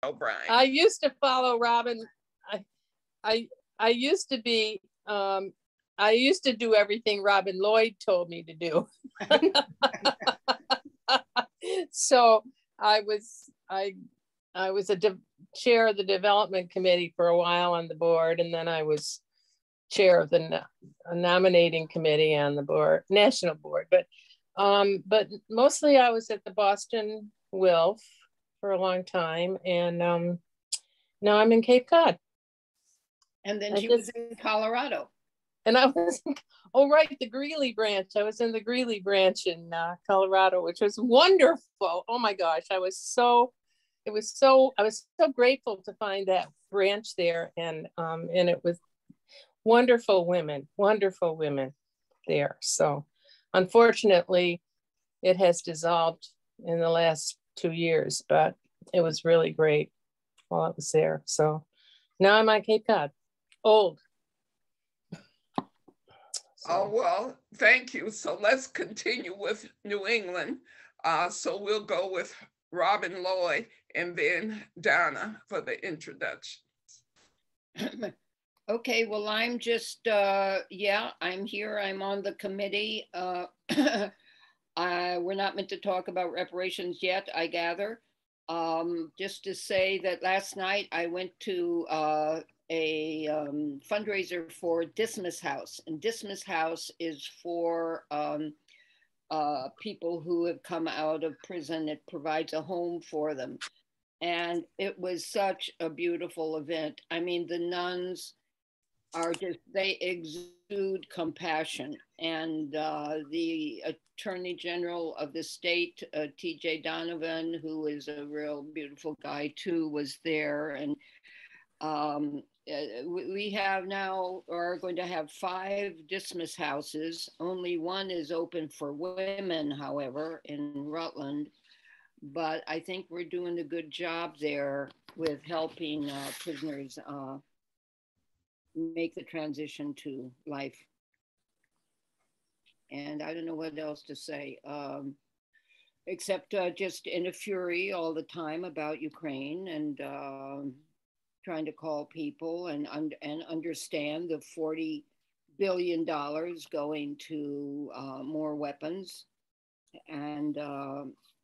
O'Brien. I used to follow Robin. I used to be, I used to do everything Robin Lloyd told me to do. So I was a chair of the development committee for a while on the board, and then I was chair of the nominating committee on the board, national board. But mostly I was at the Boston WILF for a long time, and now I'm in Cape Cod. And then she was in Colorado. And I was, oh right, the Greeley branch. I was in the Greeley branch in Colorado, which was wonderful. Oh my gosh, I was so grateful to find that branch there, and it was wonderful women there. So unfortunately, it has dissolved in the last 2 years, but it was really great while I was there. So now I'm on Cape Cod, old. Oh, well, thank you. So let's continue with New England. So we'll go with Robin Lloyd and then Donna for the introduction. Okay, well, I'm just, yeah, I'm here. I'm on the committee. We're not meant to talk about reparations yet, I gather. Just to say that last night I went to a fundraiser for Dismas House, and Dismas House is for people who have come out of prison. It provides a home for them, and it was such a beautiful event. I mean, the nuns are just, they exude compassion, and the Attorney General of the state, T.J. Donovan, who is a real beautiful guy too, was there. And we have now, are going to have 5 Dismas houses. Only one is open for women, however, in Rutland. But I think we're doing a good job there with helping prisoners make the transition to life. And I don't know what else to say, except just in a fury all the time about Ukraine, and trying to call people and understand the $40 billion going to more weapons. And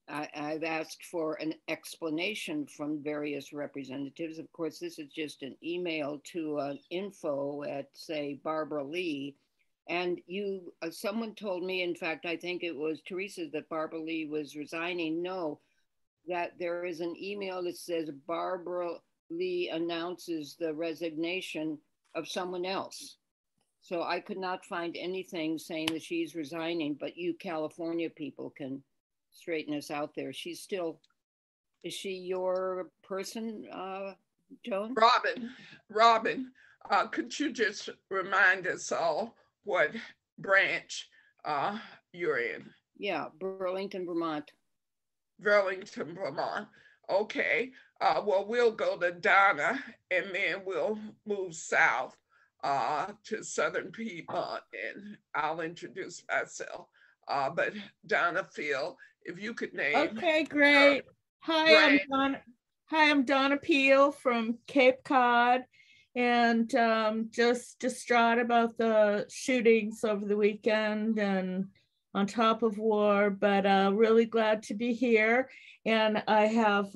I've asked for an explanation from various representatives. Of course, this is just an email to info at, say, Barbara Lee. And you, someone told me, in fact, I think it was Teresa, that Barbara Lee was resigning. No, that there is an email that says Barbara Lee announces the resignation of someone else. So I could not find anything saying that she's resigning, but you California people can straighten us out there. She's still, is she your person, Joan? Robin, could you just remind us all what branch you're in? Yeah, Burlington, Vermont. Burlington, Vermont. Okay. Well, we'll go to Donna, and then we'll move south to Southern Piedmont, and I'll introduce myself. But Donna, Phil, if you could name. Okay, great. Hi, I'm Donna Peel from Cape Cod, and just distraught about the shootings over the weekend and on top of war, but really glad to be here. And I have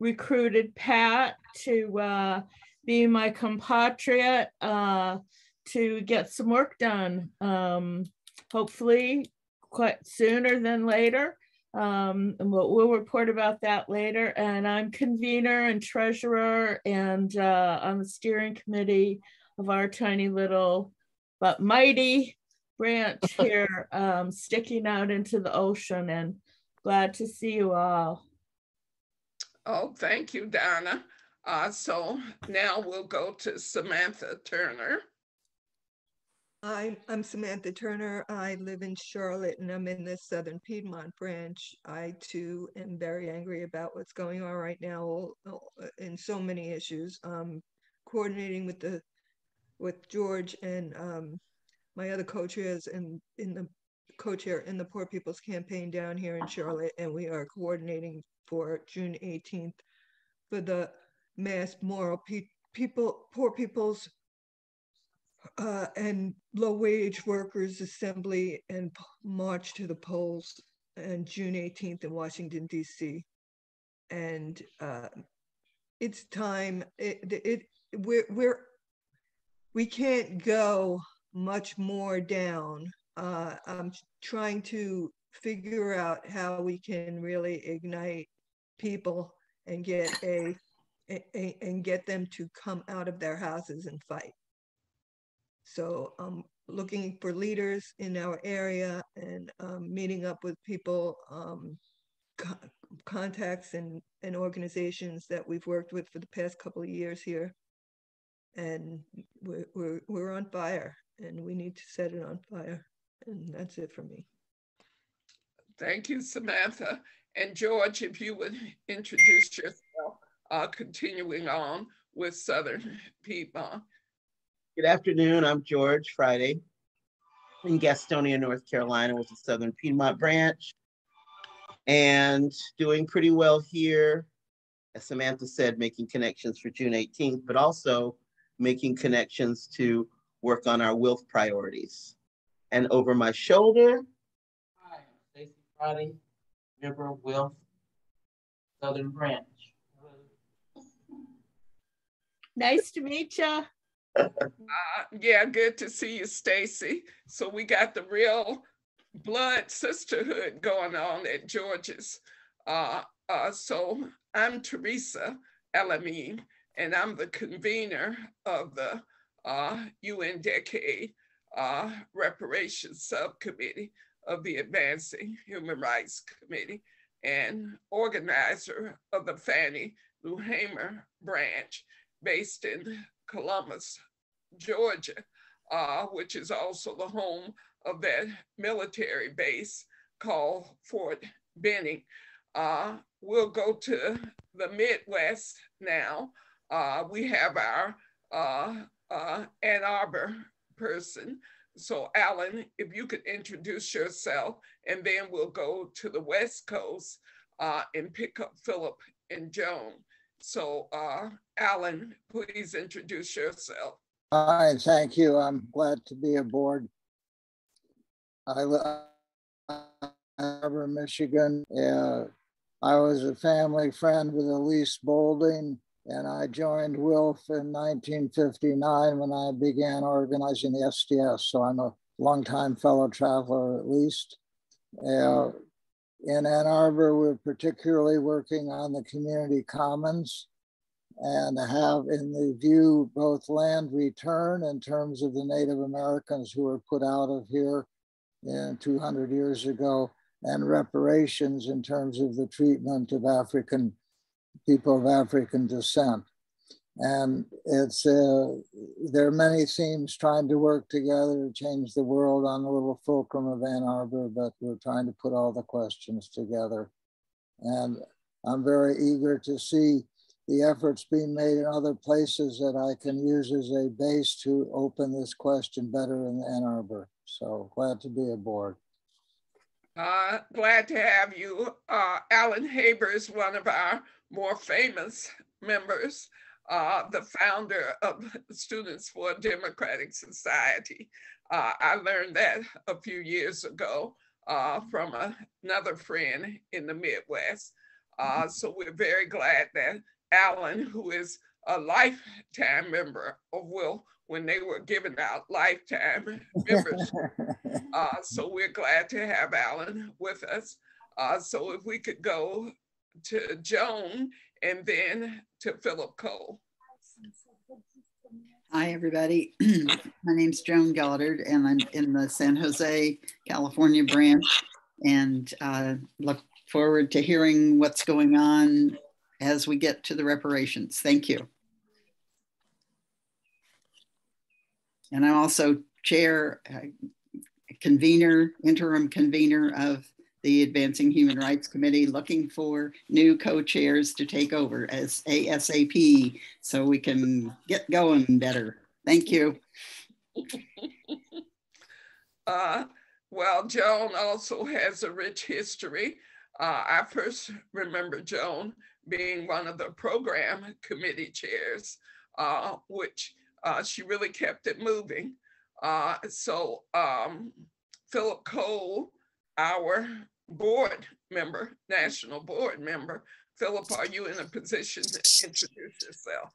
recruited Pat to be my compatriot to get some work done, hopefully quite sooner than later. And we'll report about that later. And I'm convener and treasurer, and on the steering committee of our tiny little but mighty branch here, sticking out into the ocean, and glad to see you all. Oh, thank you, Donna. So now we'll go to Samantha Turner. I'm Samantha Turner. I live in Charlotte, and I'm in the Southern Piedmont branch. I too am very angry about what's going on right now in so many issues. Coordinating with George and my other co-chairs in the co-chair in the Poor People's Campaign down here in Charlotte, and we are coordinating for June 18th for the mass moral poor people's and low-wage workers assembly and march to the polls on June 18th in Washington, D.C. And it's time. We can't go much more down. I'm trying to figure out how we can really ignite people and get them to come out of their houses and fight. So I'm looking for leaders in our area and meeting up with people, contacts and organizations that we've worked with for the past couple of years here. And we're on fire, and we need to set it on fire. And that's it for me. Thank you, Samantha. And George, if you would introduce yourself, continuing on with Southern Piedmont. Good afternoon, I'm George Friday in Gastonia, North Carolina with the Southern Piedmont branch, and doing pretty well here. As Samantha said, making connections for June 18th, but also making connections to work on our WILF priorities. And over my shoulder, hi, I'm Stacey Friday, member of WILF Southern Branch. Nice to meet you. Yeah, good to see you, Stacy. So we got the real blood sisterhood going on at George's. So I'm Teresa Elamine, and I'm the convener of the UN Decade Reparations Subcommittee of the Advancing Human Rights Committee and organizer of the Fannie Lou Hamer branch based in Columbus, Georgia, which is also the home of that military base called Fort Benning. We'll go to the Midwest now. We have our Ann Arbor person. So Alan, if you could introduce yourself, and then we'll go to the West Coast and pick up Philip and Joan. So Alan, please introduce yourself. Hi, thank you. I'm glad to be aboard. I live in Ann Arbor, Michigan. I was a family friend with Elise Boulding, and I joined WILF in 1959 when I began organizing the SDS. So I'm a longtime fellow traveler, at least. In Ann Arbor, we're particularly working on the community commons and have in the view both land return in terms of the Native Americans who were put out of here 200 years ago, and reparations in terms of the treatment of African people of African descent. And there are many themes trying to work together to change the world on the little fulcrum of Ann Arbor, but we're trying to put all the questions together. And I'm very eager to see the efforts being made in other places that I can use as a base to open this question better in Ann Arbor. So glad to be aboard. Glad to have you. Alan Haber is one of our more famous members, the founder of Students for a Democratic Society. I learned that a few years ago from another friend in the Midwest. So we're very glad that Alan, who is a lifetime member of WILF when they were giving out lifetime membership. So we're glad to have Alan with us. So if we could go to Joan and then to Philip Cole. Hi, everybody. My name's Joan Goddard, and I'm in the San Jose, California branch, and look forward to hearing what's going on as we get to the reparations. Thank you. And I'm also interim convener of the Advancing Human Rights Committee, looking for new co-chairs to take over as ASAP so we can get going better. Thank you. Well, Joan also has a rich history. I first remember Joan being one of the program committee chairs, which she really kept it moving. So Philip Cole, our board member, national board member. Philip, are you in a position to introduce yourself?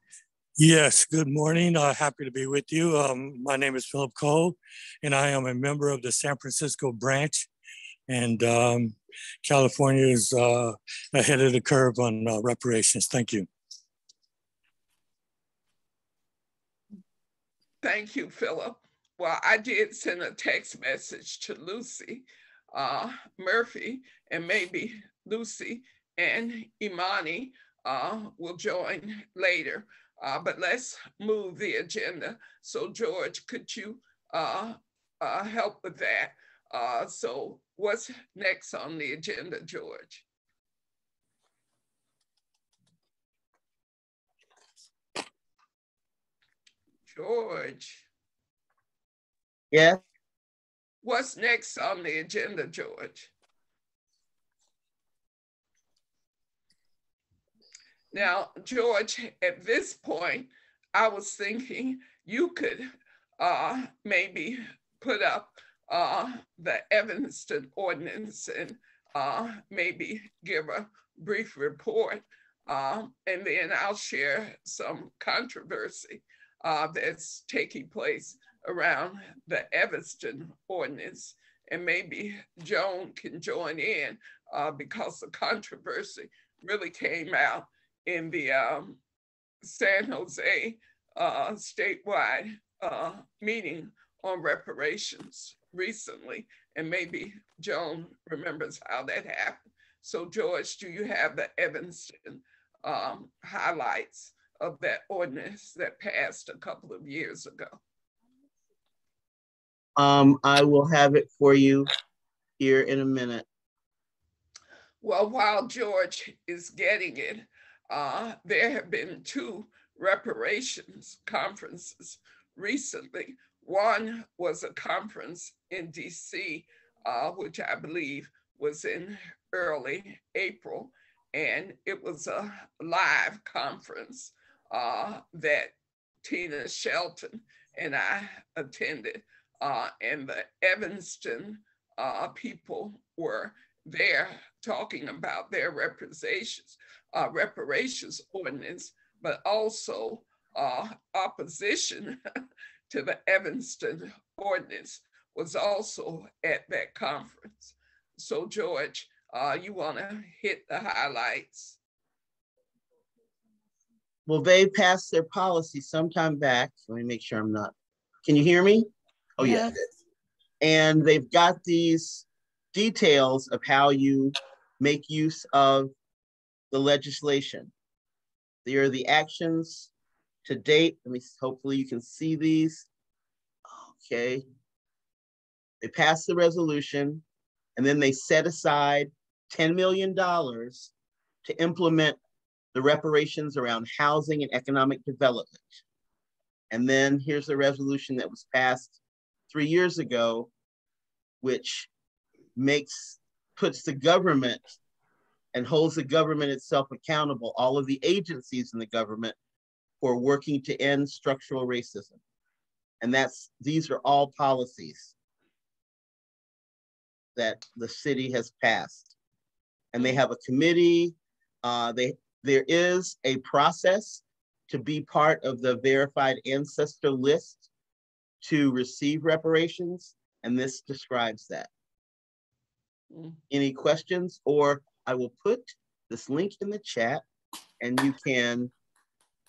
Yes, good morning. Happy to be with you. My name is Philip Cole, and I am a member of the San Francisco branch. And California is ahead of the curve on reparations. Thank you. Thank you, Philip. Well, I did send a text message to Lucy Murphy, and maybe Lucy and Imani will join later. But let's move the agenda. So George, could you help with that? So what's next on the agenda, George? George. Yeah. What's next on the agenda, George? Now, George, at this point, I was thinking you could maybe put up the Evanston ordinance and maybe give a brief report. And then I'll share some controversy that's taking place around the Evanston ordinance. And maybe Joan can join in because the controversy really came out in the San Jose statewide meeting on reparations recently. And maybe Joan remembers how that happened. So George, do you have the Evanston highlights of that ordinance that passed a couple of years ago? I will have it for you here in a minute. Well, while George is getting it, there have been 2 reparations conferences recently. One was a conference in DC, which I believe was in early April, and it was a live conference that Tina Shelton and I attended, and the Evanston people were there talking about their reparations ordinance, but also opposition to the Evanston ordinance was also at that conference. So George, you want to hit the highlights? Well, they passed their policy sometime back. Let me make sure I'm not. Can you hear me? Oh, yeah. And they've got these details of how you make use of the legislation. There are the actions to date. Let me, hopefully you can see these. Okay. They passed the resolution, and then they set aside $10 million to implement the reparations around housing and economic development. And then here's the resolution that was passed 3 years ago, which puts the government and holds the government itself accountable, all of the agencies in the government, for working to end structural racism. And these are all policies that the city has passed. And they have a committee. There is a process to be part of the verified ancestor list to receive reparations, and this describes that. Any questions? Or I will put this link in the chat and you can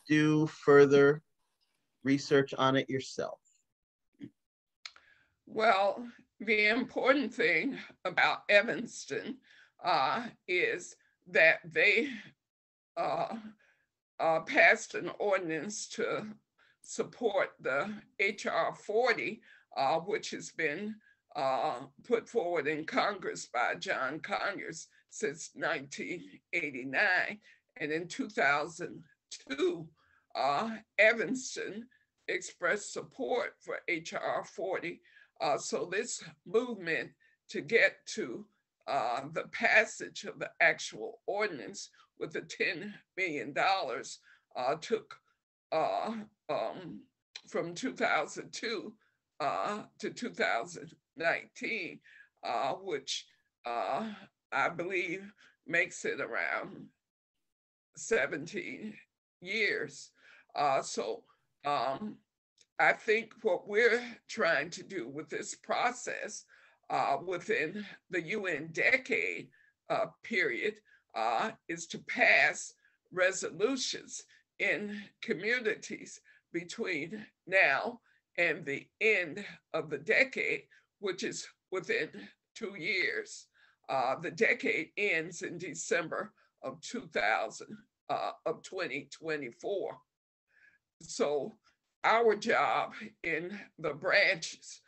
do further research on it yourself. Well, the important thing about Evanston is that they passed an ordinance to support the HR 40, which has been put forward in Congress by John Conyers since 1989. And in 2002, Evanston expressed support for HR 40. So this movement to get to the passage of the actual ordinance with the $10 million took from 2002 to 2019, which I believe makes it around 17 years. I think what we're trying to do with this process within the UN decade period is to pass resolutions in communities between now and the end of the decade, which is within 2 years. The decade ends in December of 2024. So our job in the branches,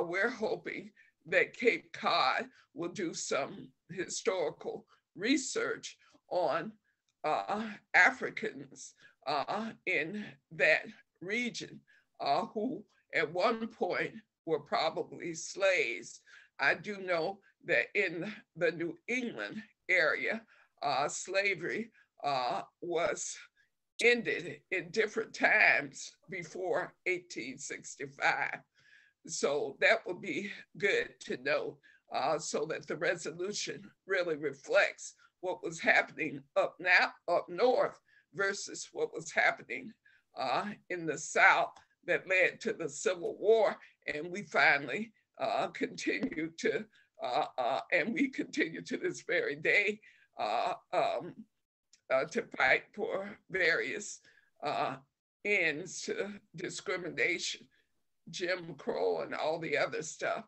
we're hoping that Cape Cod will do some historical research on Africans in that region who at one point were probably slaves. I do know that in the New England area, slavery was ended in different times before 1865. So that would be good to know so that the resolution really reflects what was happening up north versus what was happening in the South that led to the Civil War. And we finally continue to, and we continue to this very day to fight for various ends to discrimination, Jim Crow, and all the other stuff.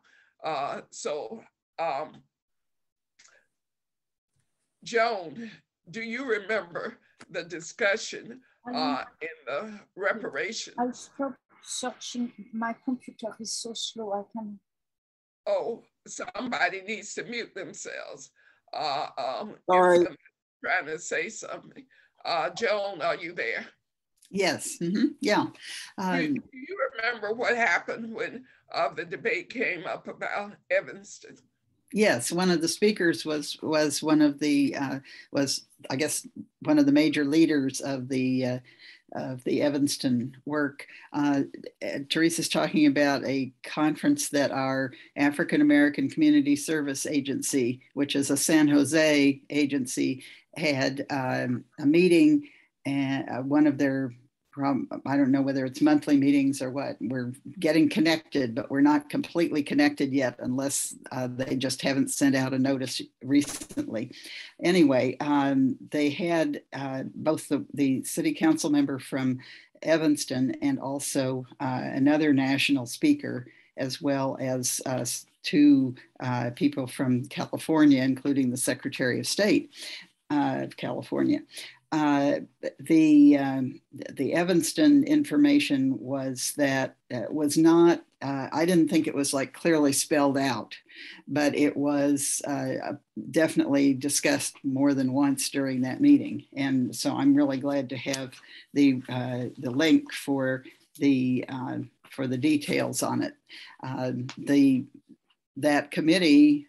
Joan, do you remember the discussion in the reparations? I'll stop searching. My computer is so slow. I can. Oh, somebody needs to mute themselves. Sorry. Trying to say something. Joan, are you there? Yes. Yeah. Do you remember what happened when the debate came up about Evanston? Yes, one of the speakers was one of the I guess one of the major leaders of the Evanston work. Teresa's talking about a conference that our African American Community Service Agency, which is a San Jose agency, had a meeting, and one of their, I don't know whether it's monthly meetings or what. We're getting connected, but we're not completely connected yet unless they just haven't sent out a notice recently. Anyway, they had both the city council member from Evanston and also another national speaker, as well as two people from California, including the Secretary of State of California. The Evanston information was that was not, I didn't think it was like clearly spelled out, but it was definitely discussed more than once during that meeting. And so I'm really glad to have the link for the details on it. That committee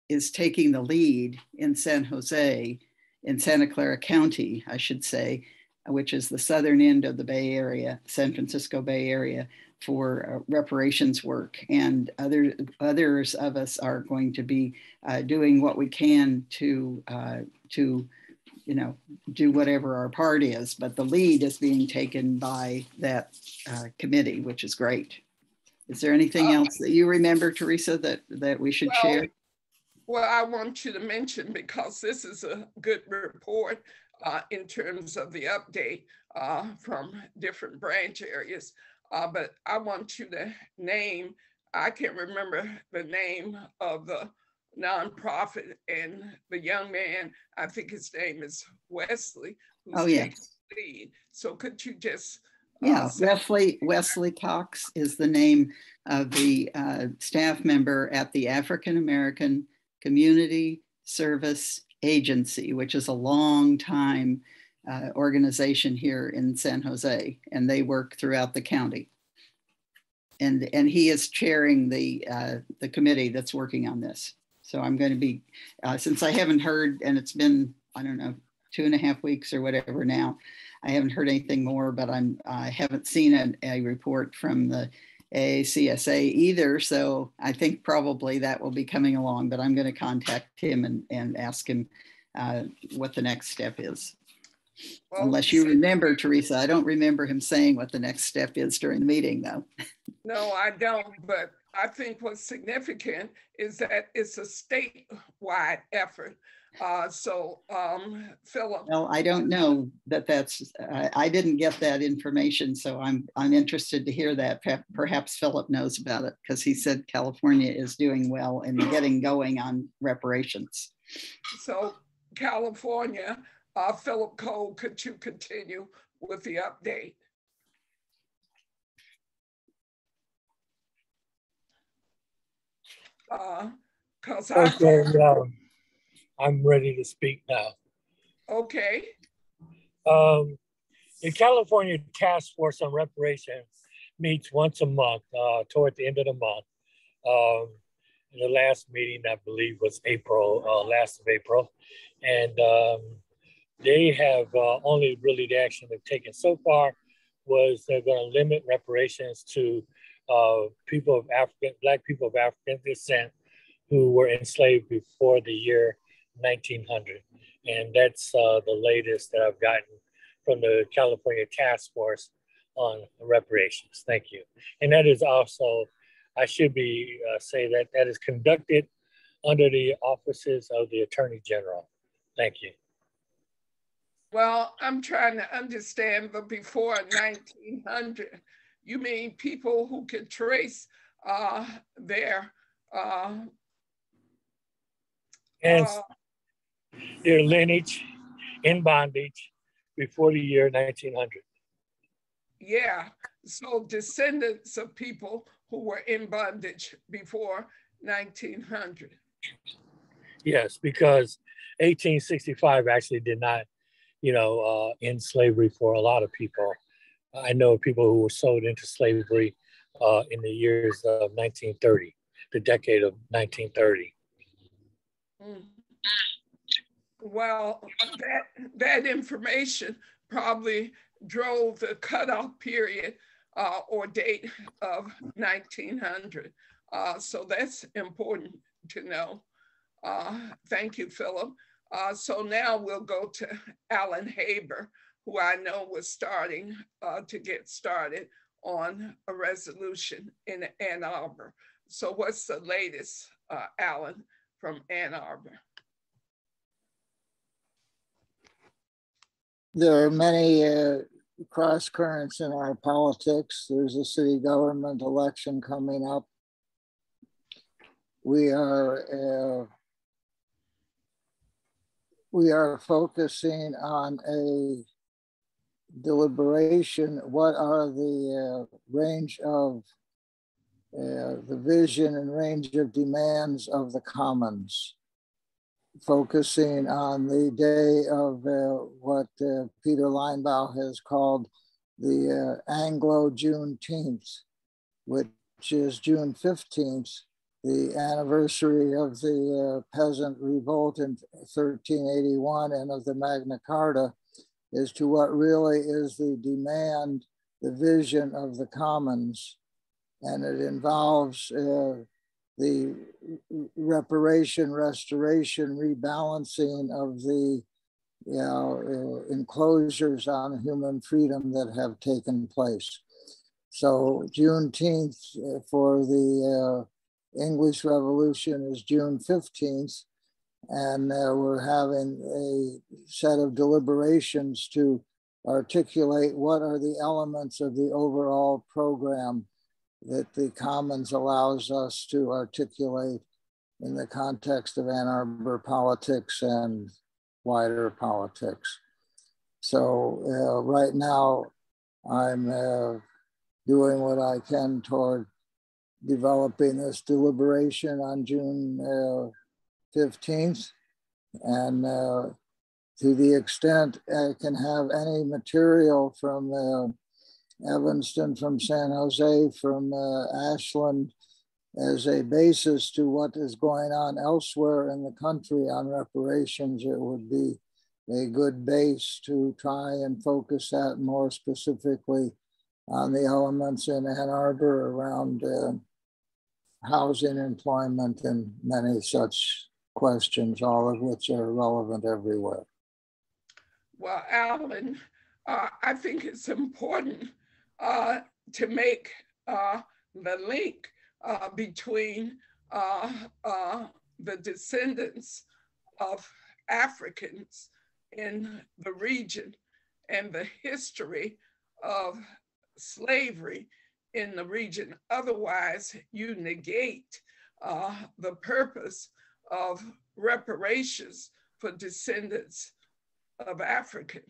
is taking the lead in San Jose, in Santa Clara County, I should say, which is the southern end of the Bay Area, San Francisco Bay Area, for reparations work. And others of us are going to be doing what we can to do whatever our part is. But the lead is being taken by that committee, which is great. Is there anything else that you remember, Teresa, that we should share? Well, I want you to mention, because this is a good report in terms of the update from different branch areas, but I want you to name, I can't remember the name of the nonprofit and the young man, I think his name is Wesley, who's taking the lead. So could you just Wesley Cox is the name of the staff member at the African American Community Service Agency, which is a long time organization here in San Jose, and they work throughout the county. And he is chairing the committee that's working on this. So I'm going to be, since I haven't heard, and it's been, I don't know, 2.5 weeks or whatever now. I haven't heard anything more, but I haven't seen a report from the AACSA either. So I think probably that will be coming along, but I'm going to contact him and ask him what the next step is. Well, unless you remember, Teresa, I don't remember him saying what the next step is during the meeting though. No, I don't, but I think what's significant is that it's a statewide effort. Philip. Well, I don't know that's, I didn't get that information, so I'm interested to hear that. Perhaps Philip knows about it because he said California is doing well in getting going on reparations. So California, Philip Cole, could you continue with the update? Okay, I'm ready to speak now. Okay. The California Task Force on Reparations meets once a month toward the end of the month. The last meeting, I believe, was last of April. And they have only really the action they've taken so far was they're going to limit reparations to Black people of African descent who were enslaved before the year 1900. And that's the latest that I've gotten from the California Task Force on reparations. Thank you. And that is also, I should say that is conducted under the offices of the Attorney General. Thank you. Well, I'm trying to understand the before 1900. You mean people who could trace their lineage in bondage before the year 1900. Yeah, so descendants of people who were in bondage before 1900. Yes, because 1865 actually did not, end slavery for a lot of people. I know people who were sold into slavery in the years of 1930, the decade of 1930. Well, that information probably drove the cutoff period or date of 1900. So that's important to know. Thank you, Philip. So now we'll go to Alan Haber, who I know was starting to get started on a resolution in Ann Arbor. So what's the latest, Alan, from Ann Arbor? There are many cross currents in our politics. There's a city government election coming up. We are focusing on a deliberation. What are the range of the vision and range of demands of the commons? Focusing on the day of what Peter Linebaugh has called the Anglo-Juneteenth, which is June 15th, the anniversary of the peasant revolt in 1381 and of the Magna Carta, as to what really is the demand, the vision of the commons. And it involves the reparation, restoration, rebalancing of the enclosures on human freedom that have taken place. So Juneteenth for the English Revolution is June 15th, and we're having a set of deliberations to articulate what are the elements of the overall program that the Commons allows us to articulate in the context of Ann Arbor politics and wider politics. So right now, I'm doing what I can toward developing this deliberation on June 15th. And to the extent I can have any material from Evanston, from San Jose, from Ashland, as a basis to what is going on elsewhere in the country on reparations, it would be a good base to try and focus that more specifically on the elements in Ann Arbor around housing, employment, and many such questions, all of which are relevant everywhere. Well, Alan, I think it's important to make the link between the descendants of Africans in the region and the history of slavery in the region. Otherwise, you negate the purpose of reparations for descendants of Africans.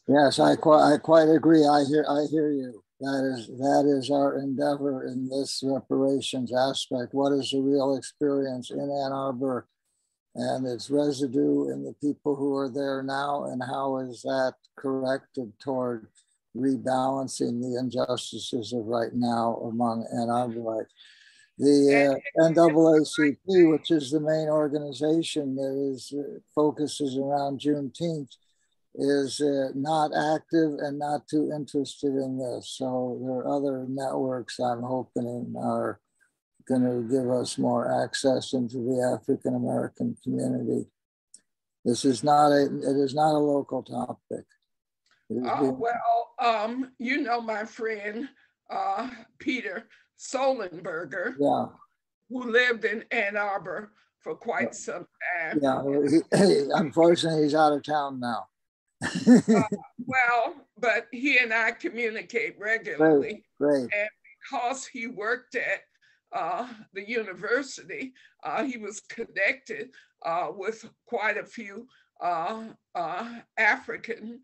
Yes, I quite agree. I hear you. That is our endeavor in this reparations aspect. What is the real experience in Ann Arbor and its residue in the people who are there now, and how is that corrected toward rebalancing the injustices of right now among Ann Arborites? The NAACP, which is the main organization that is focuses around Juneteenth, is not active and not too interested in this. So there are other networks I'm hoping are going to give us more access into the African American community. This is not it is not a local topic. You know my friend Peter Solenberger, yeah, who lived in Ann Arbor for quite some time. Yeah, unfortunately, he's out of town now. Well, but he and I communicate regularly. Great. And because he worked at the university, he was connected with quite a few African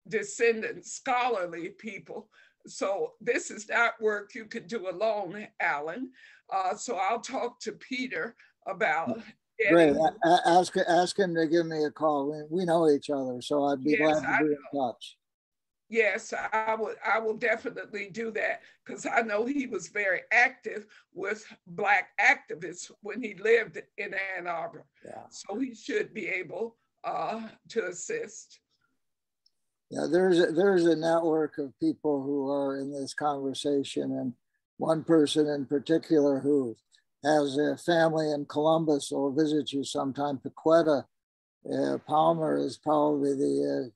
descendant scholarly people. So this is not work you could do alone, Alan. So I'll talk to Peter about Great. Ask him to give me a call. We know each other, so I'd be glad to be in touch. Yes, I will definitely do that, because I know he was very active with Black activists when he lived in Ann Arbor. Yeah. So he should be able to assist. Yeah, there's a network of people who are in this conversation, and one person in particular who has a family in Columbus will visit you sometime. Paquetta Palmer is probably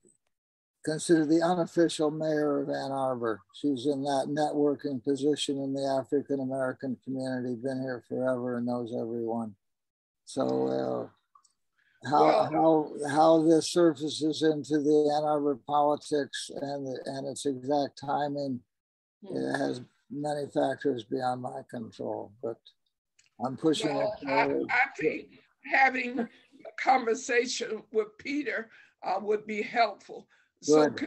considered the unofficial mayor of Ann Arbor. She's in that networking position in the African American community, been here forever and knows everyone. So how this surfaces into the Ann Arbor politics and its exact timing, it has many factors beyond my control, but I'm pushing it forward. I think having a conversation with Peter would be helpful. Good. So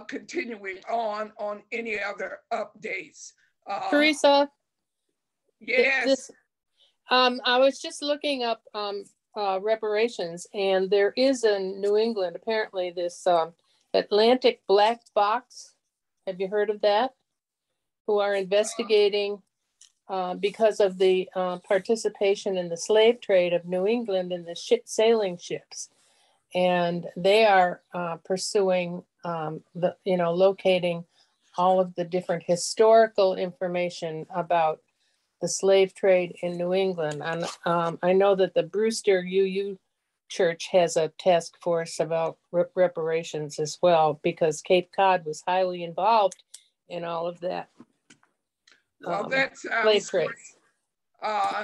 continuing on any other updates. Teresa? Yes. I was just looking up reparations, and there is in New England, apparently, this Atlantic Black Box. Have you heard of that? Who are investigating because of the participation in the slave trade of New England in the sailing ships. And they are pursuing locating all of the different historical information about the slave trade in New England. And I know that the Brewster UU Church has a task force about reparations as well, because Cape Cod was highly involved in all of that. Well, that slave trade.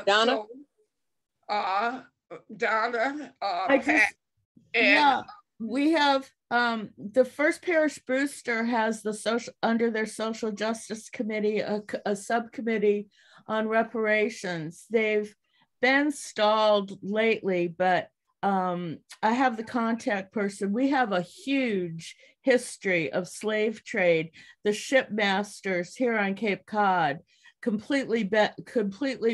Donna? So, Donna, we have the First Parish Brewster has under their social justice committee a subcommittee on reparations. They've been stalled lately, but I have the contact person. We have a huge history of slave trade. The shipmasters here on Cape Cod completely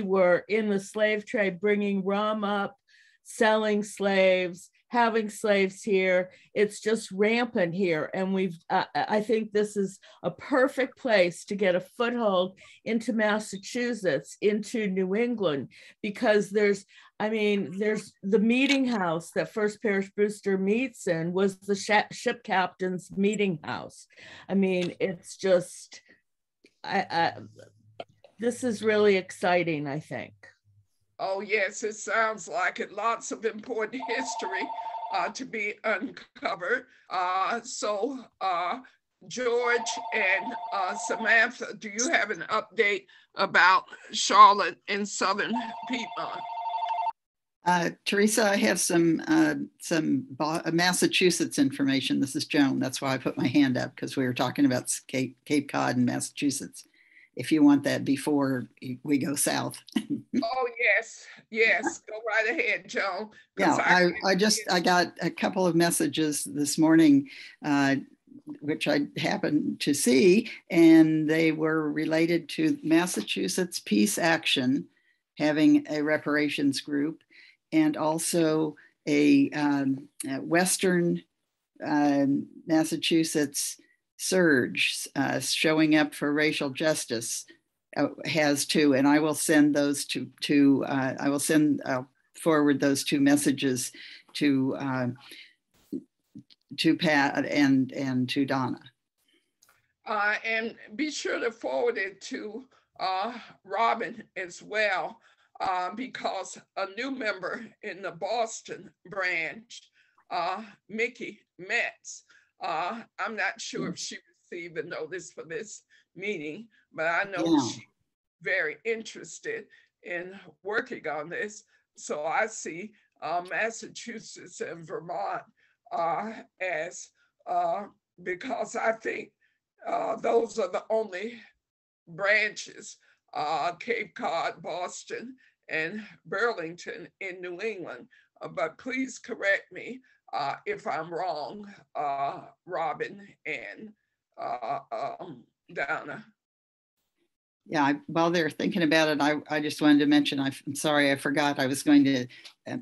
were in the slave trade, bringing rum up, selling slaves, having slaves here. It's just rampant here. And I think this is a perfect place to get a foothold into Massachusetts, into New England, because there's the meeting house that First Parish Brewster meets in was the ship captain's meeting house. I mean, it's just, this is really exciting, I think. Oh, yes, it sounds like it. Lots of important history to be uncovered. George and Samantha, do you have an update about Charlotte and Southern Piedmont? Teresa, I have some Massachusetts information. This is Joan. That's why I put my hand up, because we were talking about Cape Cod and Massachusetts. If you want that before we go south. Oh, yes, go right ahead, Joan. Yeah, I got a couple of messages this morning, which I happened to see, and they were related to Massachusetts Peace Action having a reparations group, and also a Western Massachusetts Surge showing up for racial justice has too, and I will send those I'll forward those two messages to Pat and to Donna. And be sure to forward it to Robin as well, because a new member in the Boston branch, Mickey Metz, I'm not sure if she received a notice for this meeting, but I know she's very interested in working on this. So I see Massachusetts and Vermont as, because I think those are the only branches, Cape Cod, Boston, and Burlington in New England. But please correct me if I'm wrong, Robin and Donna. Yeah, while they're thinking about it, I just wanted to mention, I'm sorry, I forgot I was going to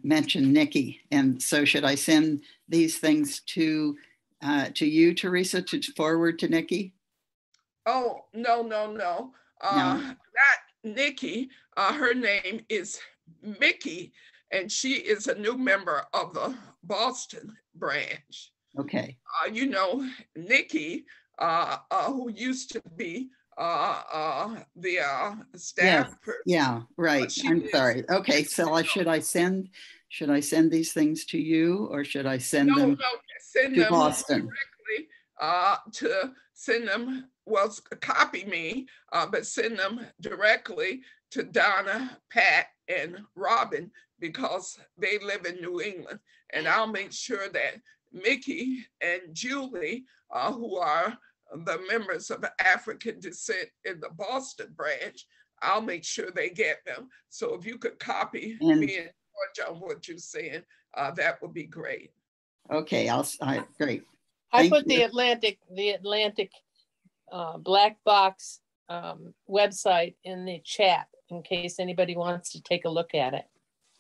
mention Nikki. And so should I send these things to you, Teresa, to forward to Nikki? Oh, no. Not Nikki. Her name is Mickey, and she is a new member of the Boston branch. Okay. You know, Nikki, who used to be the staff person. Yeah, right. I'm sorry. Okay, so should I send these things to you, or should I send them to Boston? Directly, copy me, but send them directly to Donna, Pat, and Robin, because they live in New England. And I'll make sure that Mickey and Julie, who are the members of African descent in the Boston branch, I'll make sure they get them. So if you could copy me and George on what you're saying, that would be great. Okay, great. I put the Atlantic Black Box website in the chat in case anybody wants to take a look at it.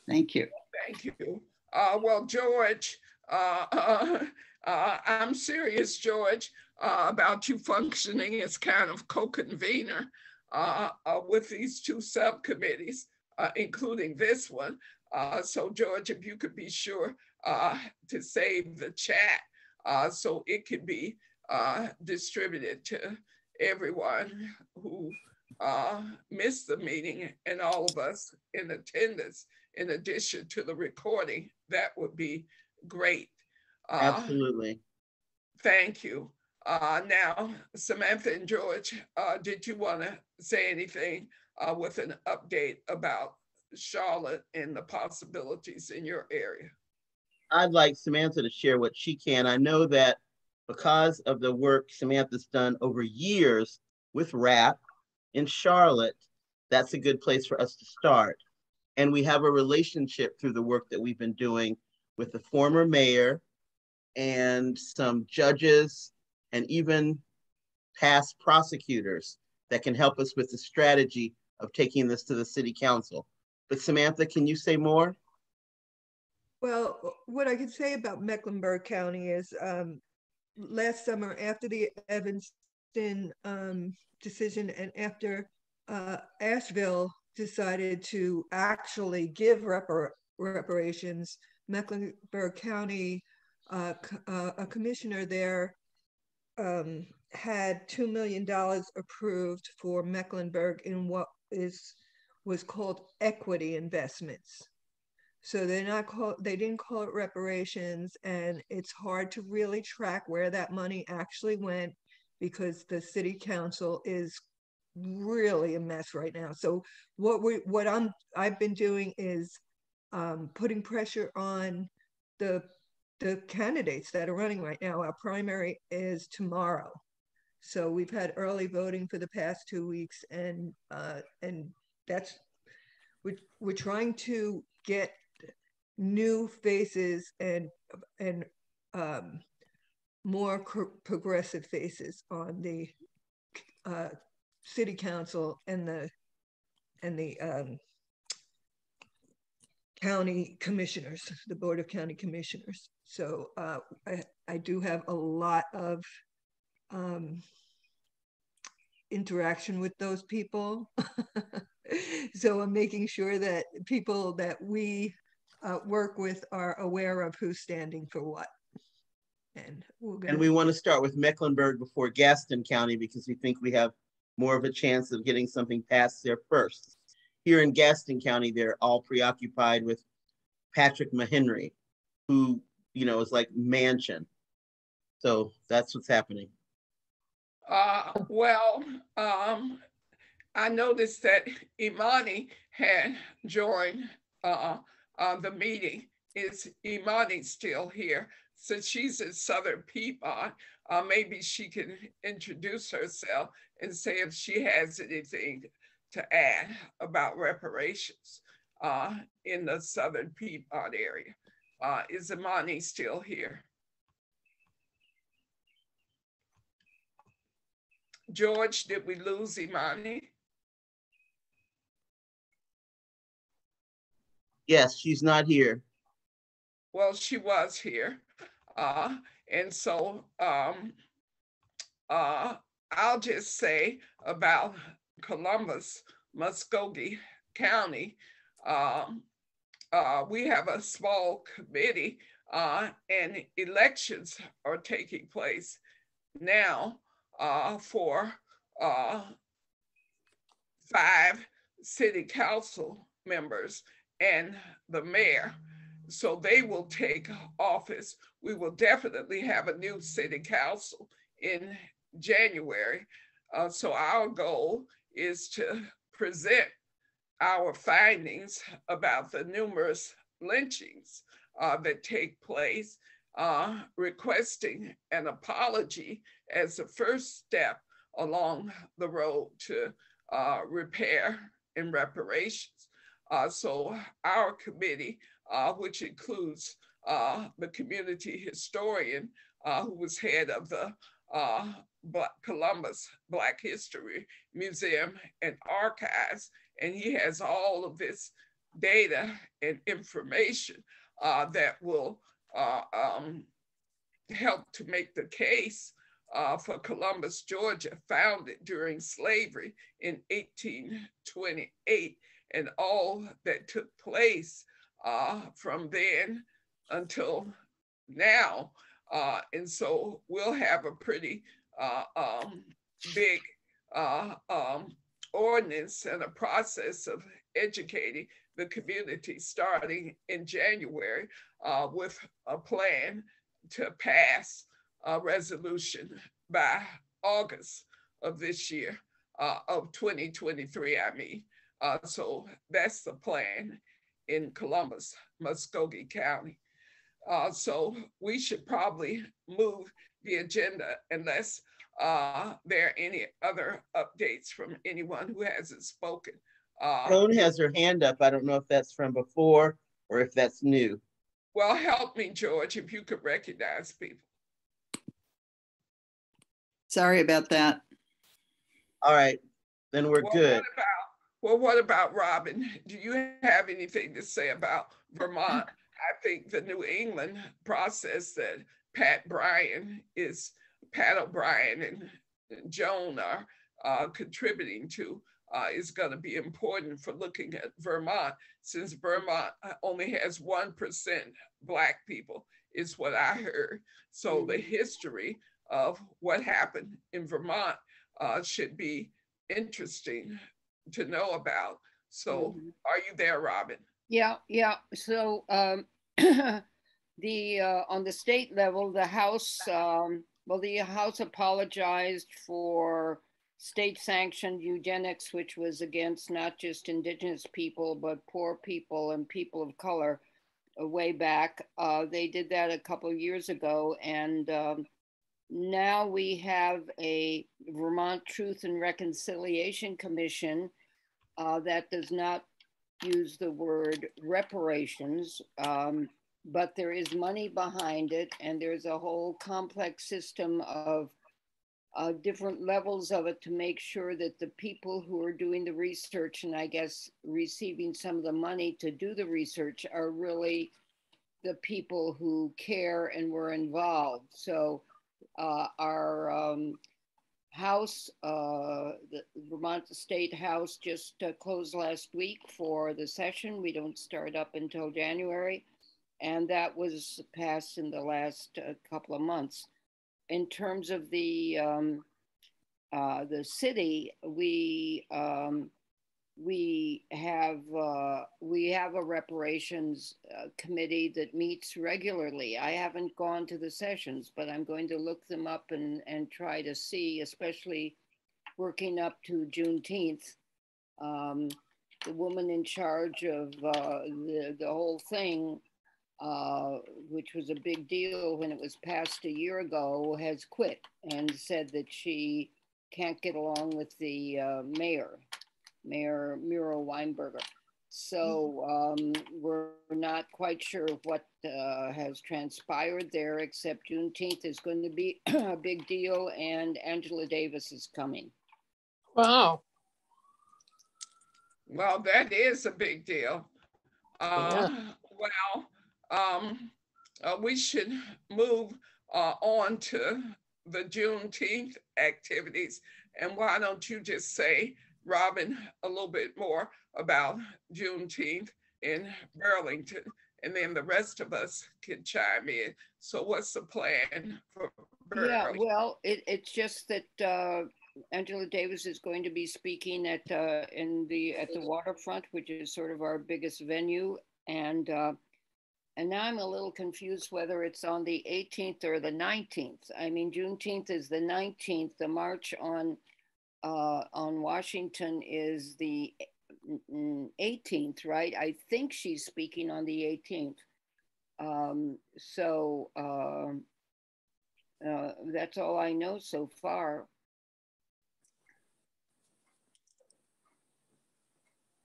Thank you. Thank you. Well, George, I'm serious, George, about you functioning as kind of co-convener with these two subcommittees, including this one. So George, if you could be sure to save the chat so it could be distributed to everyone who missed the meeting and all of us in attendance, in addition to the recording, that would be great. Absolutely. Thank you. Now, Samantha and George, did you want to say anything with an update about Charlotte and the possibilities in your area? I'd like Samantha to share what she can. I know that because of the work Samantha's done over years with RAP in Charlotte, that's a good place for us to start. And we have a relationship through the work that we've been doing with the former mayor and some judges and even past prosecutors that can help us with the strategy of taking this to the city council. But Samantha, can you say more? Well, what I can say about Mecklenburg County is last summer, after the Evanston decision and after Asheville decided to actually give reparations, Mecklenburg County, a commissioner there had $2 million approved for Mecklenburg in what was called equity investments. So they didn't call it reparations, and it's hard to really track where that money actually went because the city council is really a mess right now. So what I've been doing is putting pressure on the candidates that are running right now. Our primary is tomorrow. So we've had early voting for the past 2 weeks, and that's we're trying to get new faces and more progressive faces on the city council and the county commissioners, the board of county commissioners. So I do have a lot of interaction with those people. So I'm making sure that people that we work with are aware of who's standing for what. And we want to start with Mecklenburg before Gaston County because we think we have more of a chance of getting something passed there first. Here in Gaston County, they're all preoccupied with Patrick Mahenry, who, is like Manchin. So that's what's happening. I noticed that Imani had joined the meeting. Is Imani still here? Since she's in Southern Piedmont, maybe she can introduce herself and say if she has anything to add about reparations in the Southern Piedmont area. Is Imani still here? George, did we lose Imani? Yes, she's not here. Well, she was here. And so I'll just say about Columbus, Muskogee County, we have a small committee and elections are taking place now for 5 city council members and the mayor. So they will take office. We will definitely have a new city council in January. So our goal is to present our findings about the numerous lynchings that take place, requesting an apology as the first step along the road to repair and reparations. So our committee, which includes the community historian who was head of the Columbus Black History Museum and Archives, and he has all of this data and information that will help to make the case for Columbus, Georgia, founded during slavery in 1828, and all that took place from then until now. And so we'll have a pretty big ordinance and a process of educating the community starting in January with a plan to pass a resolution by August of this year, of 2023, I mean. So that's the plan in Columbus, Muskogee County. So we should probably move the agenda unless there are any other updates from anyone who hasn't spoken. Joan has her hand up. I don't know if that's from before or if that's new. Well, help me, George, if you could recognize people. Sorry about that. All right, then we're good. What about Robin? Do you have anything to say about Vermont I think the New England process that Pat O'Brien and Joan are contributing to is going to be important for looking at Vermont, since Vermont only has 1% Black people, is what I heard. So the history of what happened in Vermont should be interesting to know about. So are you there, Robin? Yeah, yeah. So the on the state level, the House, the House apologized for state-sanctioned eugenics, which was against not just Indigenous people, but poor people and people of color way back. They did that a couple of years ago, and now we have a Vermont Truth and Reconciliation Commission that does not use the word reparations, but there is money behind it, and there's a whole complex system of different levels of it to make sure that the people who are doing the research and I guess receiving some of the money to do the research are really the people who care and were involved. So our House, the Vermont State House just closed last week for the session. We don't start up until January. And that was passed in the last couple of months. In terms of the city, we have a reparations committee that meets regularly. I haven't gone to the sessions, but I'm going to look them up and try to see, especially working up to Juneteenth. The woman in charge of the whole thing, which was a big deal when it was passed a year ago, has quit and said that she can't get along with the Mayor Muriel Weinberger. So we're not quite sure what has transpired there, except Juneteenth is going to be a big deal and Angela Davis is coming. Wow. Well, that is a big deal. Yeah. We should move on to the Juneteenth activities. And why don't you just say, Robin, a little bit more about Juneteenth in Burlington, and then the rest of us can chime in. So what's the plan for Burlington? Yeah, well, it's just that Angela Davis is going to be speaking at the waterfront, which is sort of our biggest venue, and now I'm a little confused whether it's on the 18th or the 19th. I mean, Juneteenth is the 19th. The march on Washington is the 18th, right? I think she's speaking on the 18th. That's all I know so far.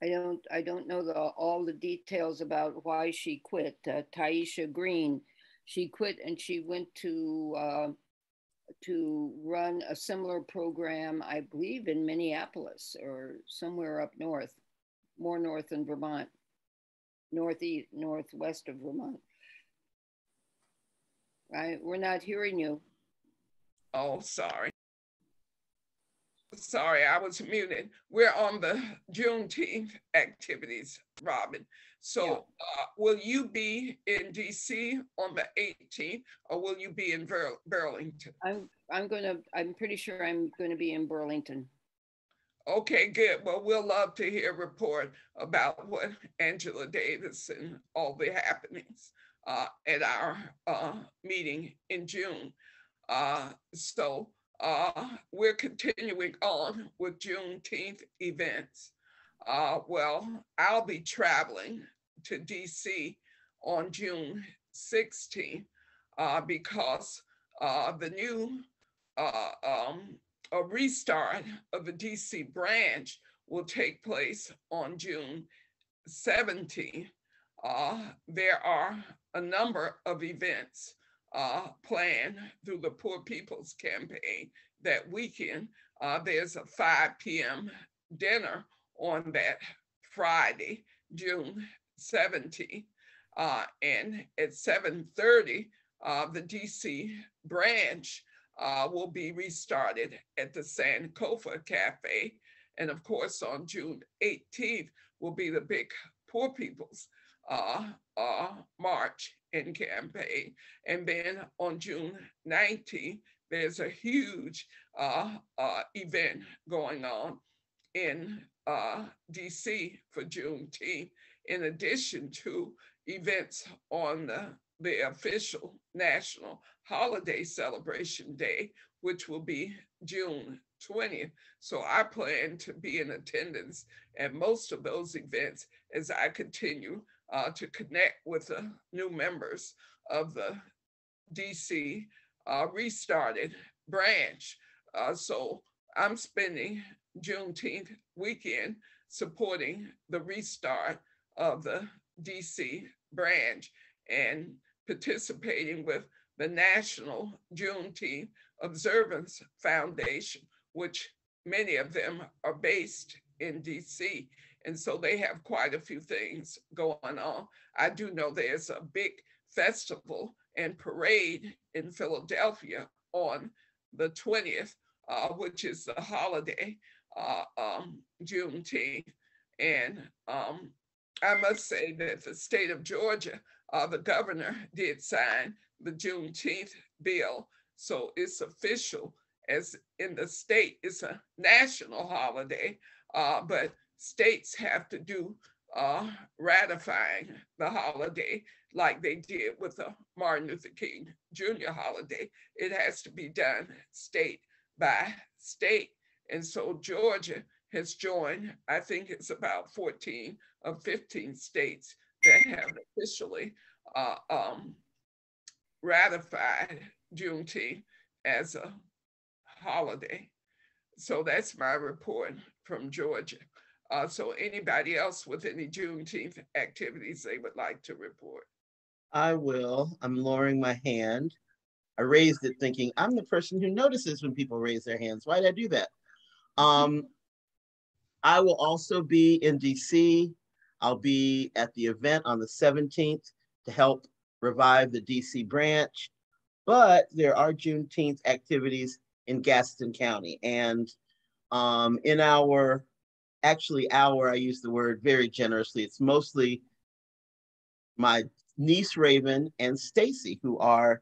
I don't know all the details about why she quit. Taisha Green, she quit and she went to run a similar program, I believe, in Minneapolis or somewhere up north, more north than Vermont, northwest of Vermont. Right, we're not hearing you. Oh, sorry. Sorry, I was muted. We're on the Juneteenth activities, Robin. So will you be in DC on the 18th, or will you be in Burlington? I'm pretty sure I'm going to be in Burlington. Okay, good. Well, we'll love to hear a report about what Angela Davis and all the happenings at our meeting in June. We're continuing on with Juneteenth events. Well, I'll be traveling to DC on June 16th because the new a restart of the DC branch will take place on June 17th. There are a number of events planned through the Poor People's Campaign that weekend. There's a 5 p.m. dinner on that Friday, June 17th. And at 7:30, the DC branch will be restarted at the Sankofa Cafe. And of course, on June 18th will be the big Poor People's march and campaign. And then on June 19th, there's a huge event going on in DC for Juneteenth, in addition to events on the official national holiday celebration day, which will be June 20th. So I plan to be in attendance at most of those events as I continue to connect with the new members of the DC restarted branch. So I'm spending Juneteenth weekend supporting the restart of the DC branch and participating with the National Juneteenth Observance Foundation, which many of them are based in DC. And so they have quite a few things going on. I do know there's a big festival and parade in Philadelphia on the 20th, which is the holiday, Juneteenth. And I must say that the state of Georgia, the governor did sign the Juneteenth bill. So it's official as in the state, it's a national holiday, but states have to do ratifying the holiday like they did with the Martin Luther King Jr. holiday. It has to be done state by state. And so Georgia has joined, I think it's about 14 of 15 states that have officially ratified Juneteenth as a holiday. So that's my report from Georgia. So anybody else with any Juneteenth activities they would like to report? I will. I'm lowering my hand. I raised it thinking I'm the person who notices when people raise their hands. Why did I do that? I will also be in DC. I'll be at the event on the 17th to help revive the DC branch. But there are Juneteenth activities in Gaston County. And in our, I use the word very generously. It's mostly my niece Raven and Stacy, who are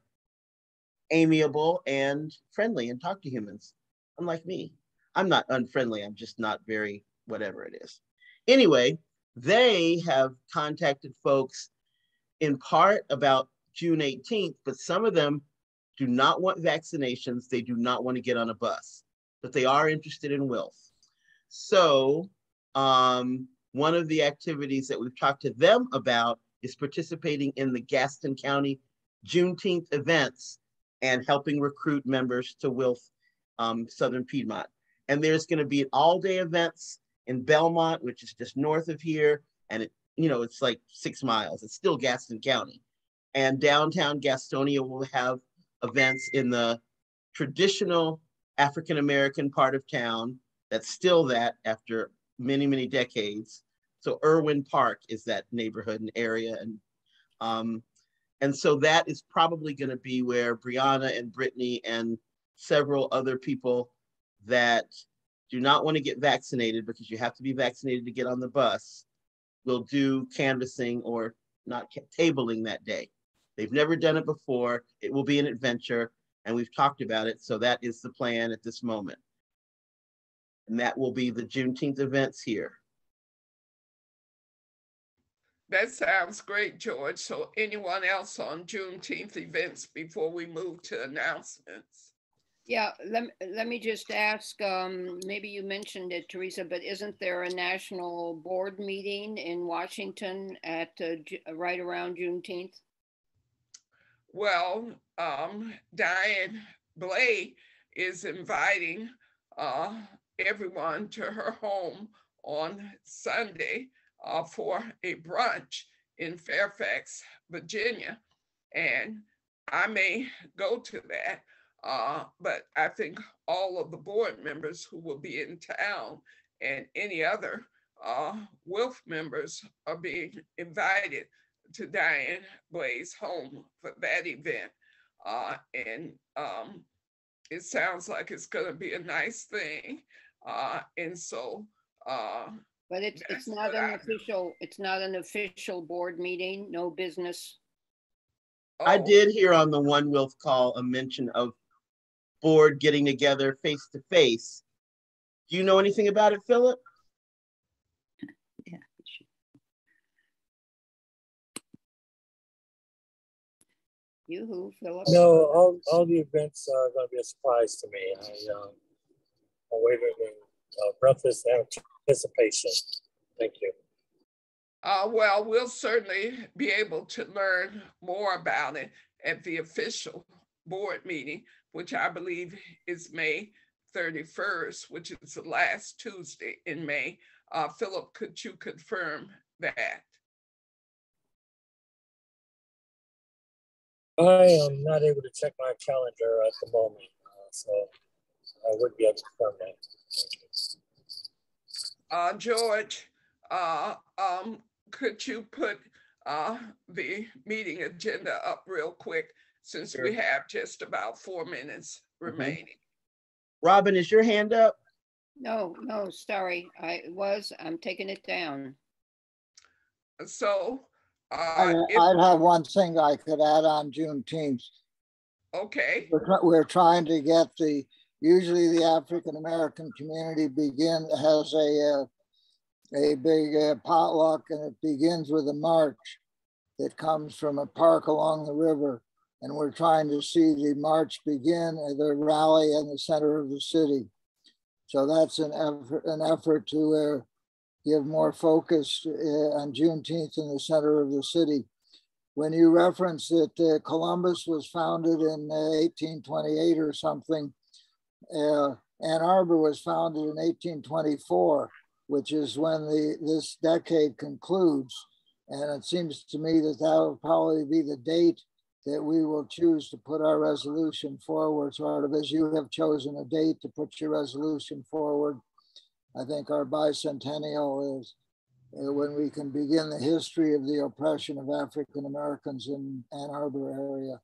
amiable and friendly and talk to humans, unlike me. I'm not unfriendly, I'm just not very whatever it is. Anyway, they have contacted folks in part about June 18th, but some of them do not want vaccinations. They do not want to get on a bus, but they are interested in wealth. So one of the activities that we've talked to them about is participating in the Gaston County Juneteenth events and helping recruit members to WILF Southern Piedmont. And there's going to be all-day events in Belmont, which is just north of here, and it's like 6 miles. It's still Gaston County. And downtown Gastonia will have events in the traditional African-American part of town that's still that after many, many decades. So Irwin Park is that neighborhood and area. And so that is probably going to be where Brianna and Brittany and several other people that do not want to get vaccinated, because you have to be vaccinated to get on the bus, will do canvassing or not tabling that day. They've never done it before. It will be an adventure, and we've talked about it. So that is the plan at this moment. And that will be the Juneteenth events here. That sounds great, George. So anyone else on Juneteenth events before we move to announcements? Yeah, let me just ask, maybe you mentioned it, Teresa, but isn't there a national board meeting in Washington at right around Juneteenth? Well, Diane Blay is inviting everyone to her home on Sunday for a brunch in Fairfax, Virginia. And I may go to that, but I think all of the board members who will be in town and any other WILF members are being invited to Diane Blaze home for that event. And it sounds like it's going to be a nice thing. And so, but it's not an official, it's not an official board meeting, no business. I did hear on the One Wolf call a mention of board getting together face to face. Do you know anything about it, Philip? Yeah. Yoo-hoo, Philip. No, all the events are going to be a surprise to me. I'm waiting in breathless anticipation. Thank you. Well, we'll certainly be able to learn more about it at the official board meeting, which I believe is May 31st, which is the last Tuesday in May. Philip, could you confirm that? I am not able to check my calendar at the moment, so I wouldn't be able to confirm that. George, could you put the meeting agenda up real quick, since we have just about 4 minutes remaining? Robin, is your hand up? No, sorry. I'm taking it down. So I'd have one thing I could add on Juneteenth. Okay. We're trying to get usually the African American community has a big potluck, and it begins with a march that comes from a park along the river. And we're trying to see the march begin at the rally in the center of the city. So that's an effort to give more focus on Juneteenth in the center of the city. When you reference that Columbus was founded in 1828 or something, Ann Arbor was founded in 1824, which is when this decade concludes. And it seems to me that will probably be the date that we will choose to put our resolution forward, sort of as you have chosen a date to put your resolution forward. I think our bicentennial is when we can begin the history of the oppression of African Americans in Ann Arbor area.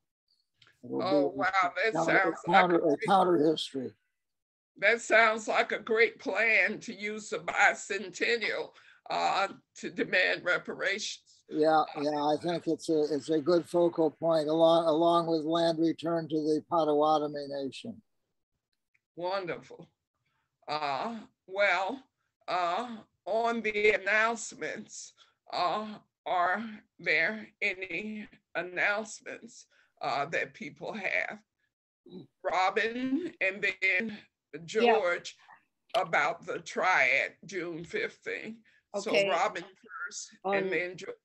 Oh, wow, that sounds like a counter history. That sounds like a great plan, to use the bicentennial to demand reparations. Yeah, I think it's a good focal point, along with land return to the Potawatomi Nation. Wonderful. Well, on the announcements, are there any announcements that people have? Robin, and then George, about the triad June 5th thing. Okay. So Robin first, and then George.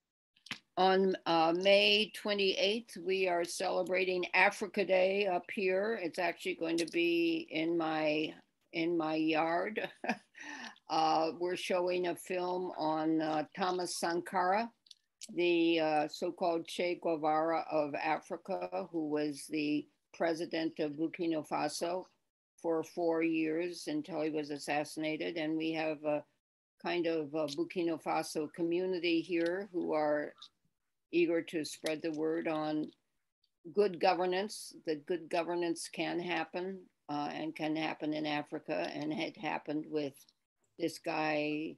On May 28th, we are celebrating Africa Day up here. It's actually going to be in my yard. We're showing a film on Thomas Sankara, the so-called Che Guevara of Africa, who was the president of Burkina Faso for 4 years until he was assassinated. And we have a kind of a Burkina Faso community here who are eager to spread the word on good governance, that good governance can happen and can happen in Africa, and had happened with this guy,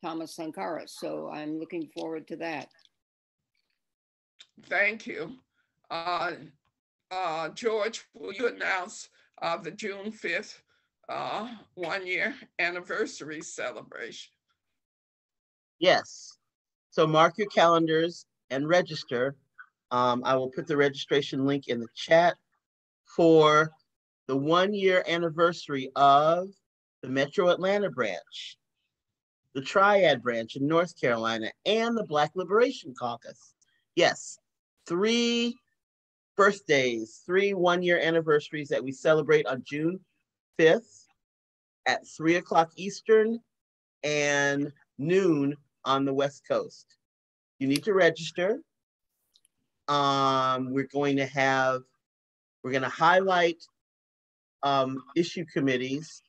Thomas Sankara. So I'm looking forward to that. Thank you. George, will you announce the June 5th 1-year anniversary celebration? Yes. So mark your calendars and register. I will put the registration link in the chat for the 1-year anniversary of the Metro Atlanta branch, the Triad branch in North Carolina, and the Black Liberation Caucus. Yes, 3 birthdays, 3 1-year anniversaries that we celebrate on June 5th at 3 o'clock Eastern and noon on the West Coast. You need to register. We're going to highlight issue committees,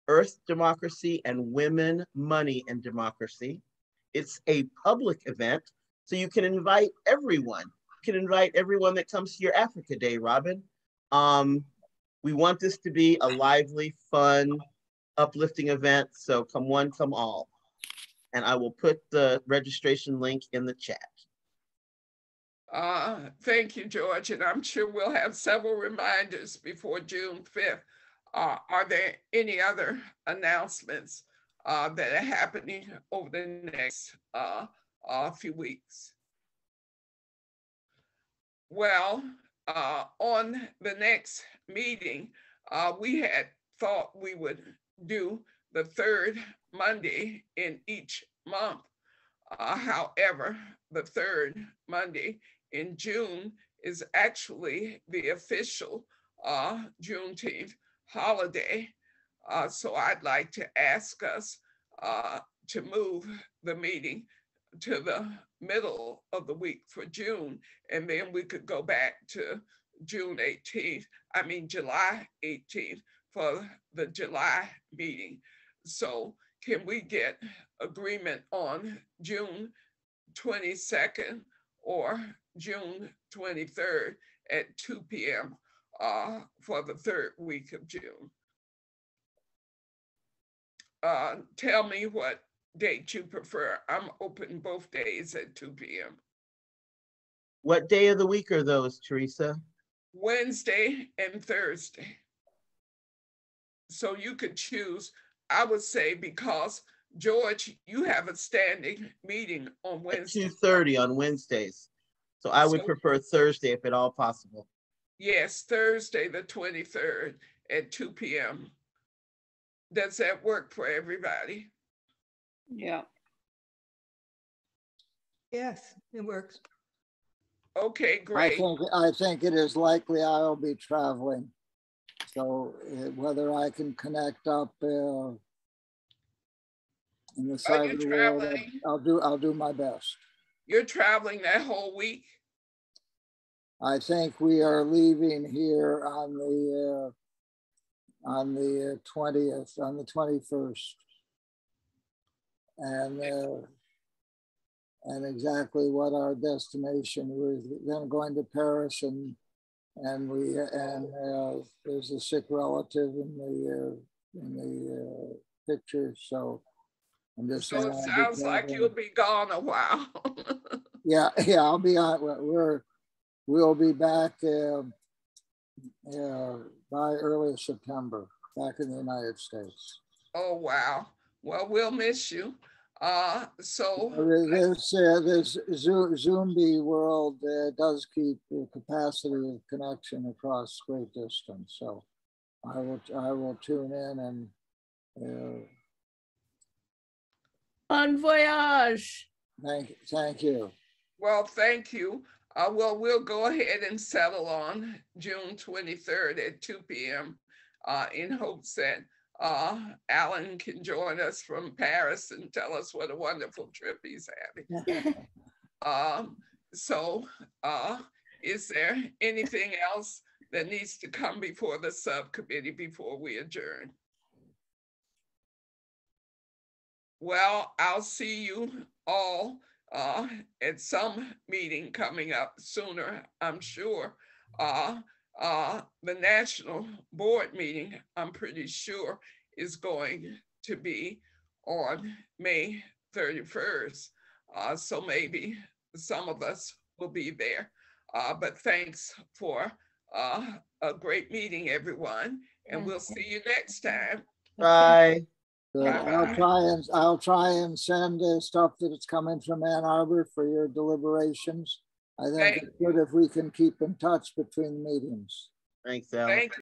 Earth Democracy and Women, Money, and Democracy. It's a public event, So you can invite everyone. You can invite everyone that comes to your Africa Day, Robin. We want this to be a lively, fun, uplifting event. So come one, come all. And I will put the registration link in the chat. Thank you, George. And I'm sure we'll have several reminders before June 5th. Are there any other announcements that are happening over the next few weeks? Well, on the next meeting, we had thought we would do the third Monday in each month. However, the third Monday in June is actually the official Juneteenth holiday. So I'd like to ask us to move the meeting to the middle of the week for June, and then we could go back to July 18th for the July meeting. So can we get agreement on June 22nd or June 23rd at 2 p.m. For the third week of June? Tell me what date you prefer. I'm open both days at 2 p.m. What day of the week are those, Teresa? Wednesday and Thursday. So you could choose, I would say, because George, you have a standing meeting on Wednesday. At 2:30 on Wednesdays. So I would prefer Thursday if at all possible. Yes, Thursday the 23rd at 2 p.m. Does that work for everybody? Yeah. Yes, it works. Okay, great. I think it is likely I'll be traveling. So whether I can connect up in the side of the world, I'll do my best. You're traveling that whole week? I think we are leaving here on the 20th, on the 21st. And exactly what our destination was. Then going to Paris, and there's a sick relative in the picture. So I'm just. So it sounds like you'll be gone a while. yeah, I'll be on. We'll be back by early September, back in the United States. Oh wow! Well, we'll miss you. So this Zombie world does keep the capacity of connection across great distance. So I will tune in and bon voyage. Thank you. Well, thank you. Well, we'll go ahead and settle on June 23rd at 2 p.m. In hopes that Alan can join us from Paris and tell us what a wonderful trip he's having. Is there anything else that needs to come before the subcommittee before we adjourn? Well, I'll see you all at some meeting coming up sooner, I'm sure. The national board meeting, I'm pretty sure, is going to be on May 31st. So maybe some of us will be there. But thanks for a great meeting, everyone. And we'll see you next time. Bye. Good. I'll try and send stuff that's coming from Ann Arbor for your deliberations. I think it's good if we can keep in touch between meetings. Thanks, Al. Thank you.